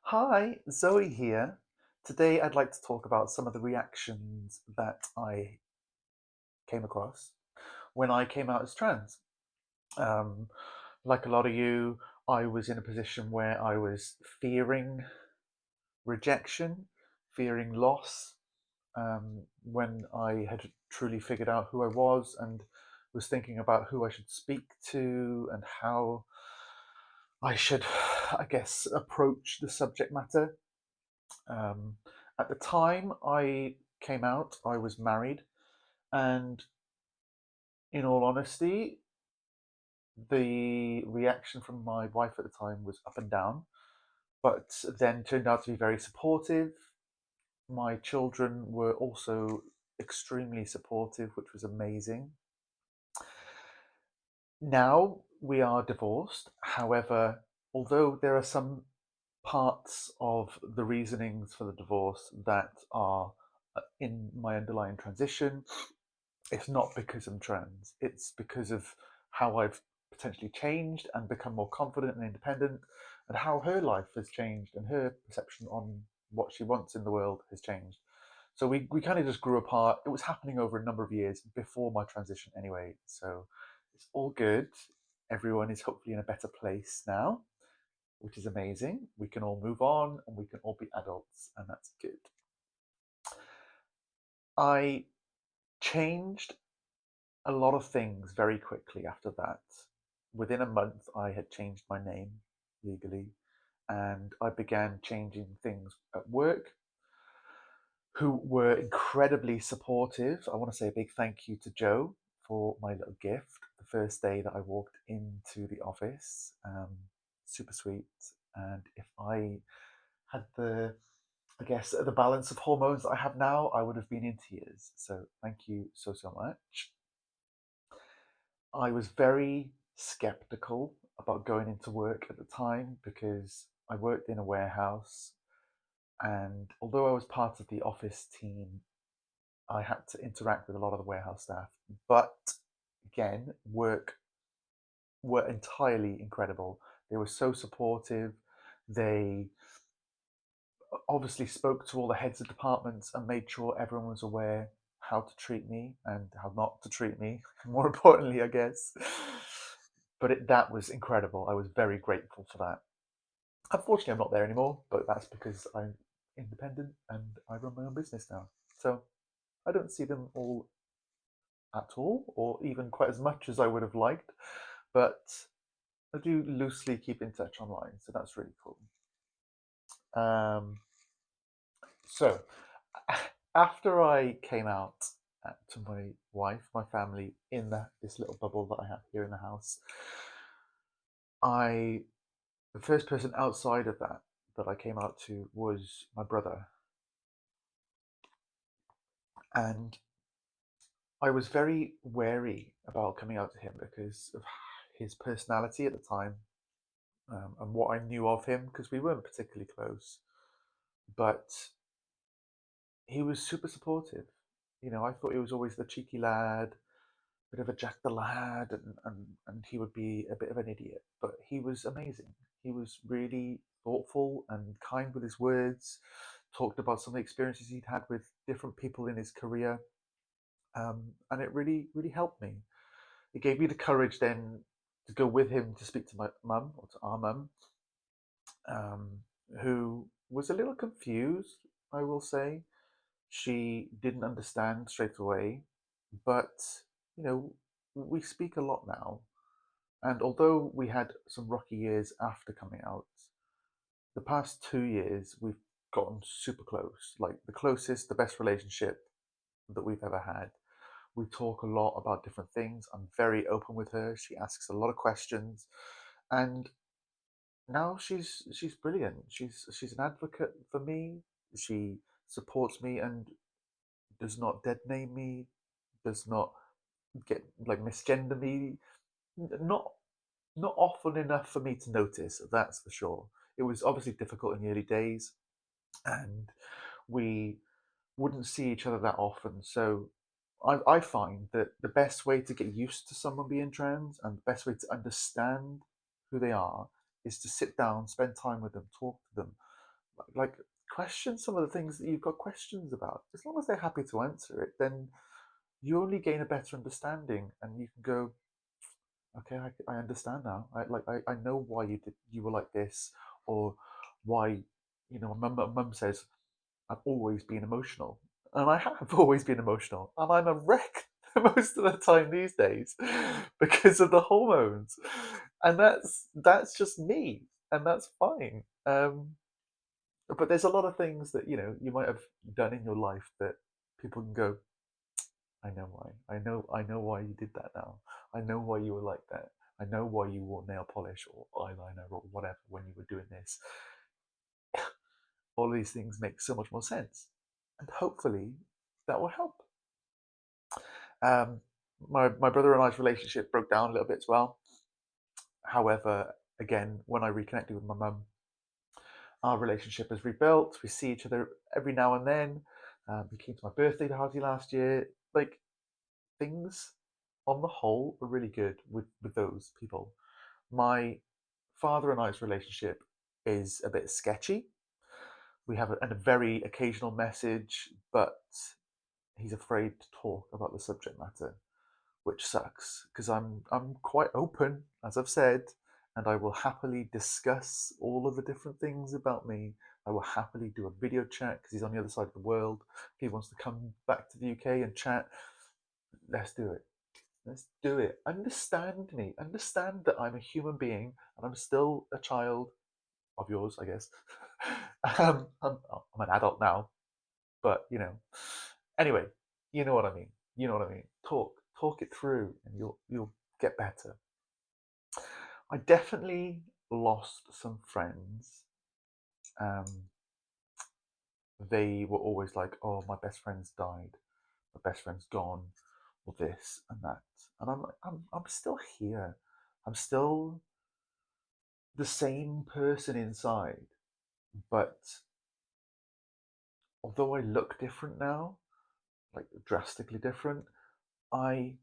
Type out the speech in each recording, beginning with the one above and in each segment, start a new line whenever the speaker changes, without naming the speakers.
Hi, Zoe here. Today I'd like to talk about some of the reactions that I came across when I came out as trans. Um, like a lot of you, I was in a position where I was fearing rejection, fearing loss, when I had truly figured out who I was and was thinking about who I should speak to and how I should, I guess, approach the subject matter. Um, at the time I came out, I was married, and in all honesty, the reaction from my wife at the time was up and down, but then turned out to be very supportive. My children were also extremely supportive, which was amazing. Now we are divorced. However, although there are some parts of the reasonings for the divorce that are in my underlying transition, it's not because I'm trans. It's because of how I've potentially changed and become more confident and independent, and how her life has changed and her perception on what she wants in the world has changed. So we kind of just grew apart. It was happening over a number of years before my transition anyway. So it's all good. Everyone is hopefully in a better place now, which is amazing. We can all move on and we can all be adults, and that's good. I changed a lot of things very quickly after that. Within a month, I had changed my name legally, and I began changing things at work, who were incredibly supportive. I want to say a big thank you to Joe for my little gift the first day that I walked into the office. Super sweet. And if I had I guess, the balance of hormones that I have now, I would have been in tears. So thank you so, so much. I was very skeptical about going into work at the time because I worked in a warehouse, and although I was part of the office team, I had to interact with a lot of the warehouse staff. But again, work were entirely incredible. They were so supportive. They obviously spoke to all the heads of departments and made sure everyone was aware how to treat me and how not to treat me, more importantly, I guess. But that was incredible. I was very grateful for that. Unfortunately, I'm not there anymore, but that's because I'm independent and I run my own business now. So I don't see them all at all, or even quite as much as I would have liked, but I do loosely keep in touch online, so that's really cool. Um, so after I came out to my wife, my family, in this little bubble that I have here in the house, I the first person outside of that I came out to was my brother, and I was very wary about coming out to him because of his personality at the time, and what I knew of him, because we weren't particularly close, but he was super supportive. I thought he was always the cheeky lad, bit of a Jack the lad, and he would be a bit of an idiot. But he was amazing. He was really thoughtful and kind with his words, talked about some of the experiences he'd had with different people in his career, and it really, really helped me. It gave me the courage then to go with him to speak to my mum, or to our mum, um, who was a little confused, I will say. She didn't understand straight away, but you know, we speak a lot now. And although we had some rocky years after coming out, the past 2 years we've gotten super close. Like the closest, the best relationship that we've ever had. We talk a lot about different things. I'm very open with her. She asks a lot of questions, and now she's brilliant. She's an advocate for me. She supports me and does not dead name me, does not get like misgender me. Not not often enough for me to notice, that's for sure. It was obviously difficult in the early days, and we wouldn't see each other that often. So I find that the best way to get used to someone being trans and the best way to understand who they are is to sit down, spend time with them, talk to them, like question some of the things that you've got questions about. As long as they're happy to answer it, then you only gain a better understanding, and you can go, okay, I understand now. I know why you were like this, or why, mum says I've always been emotional, and I have always been emotional, and I'm a wreck most of the time these days because of the hormones, and that's just me, and that's fine. But there's a lot of things that you might have done in your life that people can go, I know why. I know why you did that now. I know why you were like that. I know why you wore nail polish or eyeliner or whatever when you were doing this. All of these things make so much more sense. And hopefully that will help. Um, my brother and I's relationship broke down a little bit as well. However, again, when I reconnected with my mum, our relationship has rebuilt. We see each other every now and then. He came to my birthday party last year. Like, things on the whole are really good with those people. My father and I's relationship is a bit sketchy. We have a very occasional message, but he's afraid to talk about the subject matter, which sucks because I'm quite open, as I've said, and I will happily discuss all of the different things about me. I will happily do a video chat because he's on the other side of the world. If he wants to come back to the UK and chat, let's do it. Let's do it. Understand me. Understand that I'm a human being and I'm still a child of yours, I guess. I'm an adult now, but Anyway, you know what I mean. You know what I mean. Talk it through, and you'll get better. I definitely lost some friends. Um, they were always like, "Oh, my best friend's died. My best friend's gone," or this and that. And I'm like, I'm still here. I'm still the same person inside, but although I look different now, like drastically different, I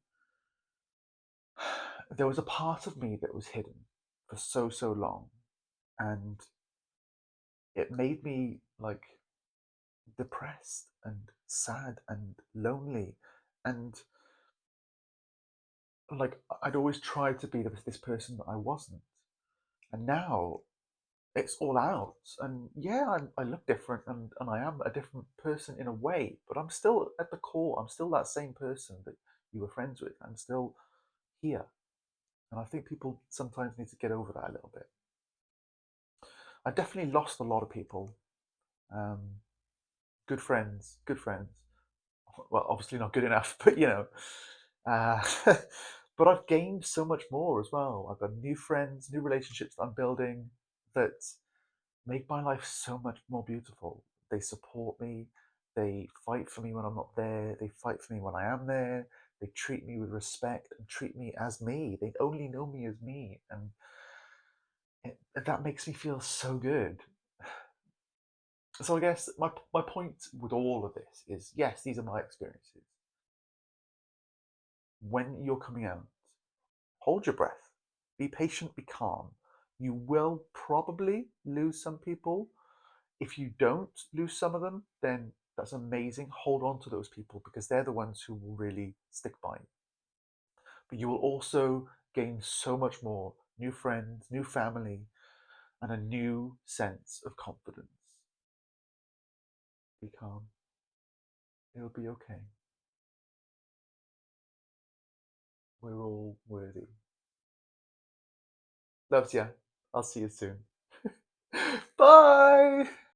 there was a part of me that was hidden for so long, and it made me like depressed and sad and lonely, and like I'd always tried to be this person that I wasn't, and now it's all out. And yeah, I look different, and I am a different person in a way, but I'm still at the core, I'm still that same person that you were friends with. I'm still here, and I think people sometimes need to get over that a little bit. I definitely lost a lot of people. um, good friends. Well, obviously not good enough, but uh, but I've gained so much more as well. I've got new friends, new relationships that I'm building that make my life so much more beautiful. They support me. They fight for me when I'm not there. They fight for me when I am there. They treat me with respect and treat me as me. They only know me as me, and that makes me feel so good. So I guess my point with all of this is, yes, these are my experiences. When you're coming out, hold your breath, be patient, be calm. You will probably lose some people. If you don't lose some of them, then that's amazing. Hold on to those people because they're the ones who will really stick by you. But you will also gain so much more: new friends, new family, and a new sense of confidence. Be calm. It'll be okay. We're all worthy. Loves ya. I'll see you soon. Bye.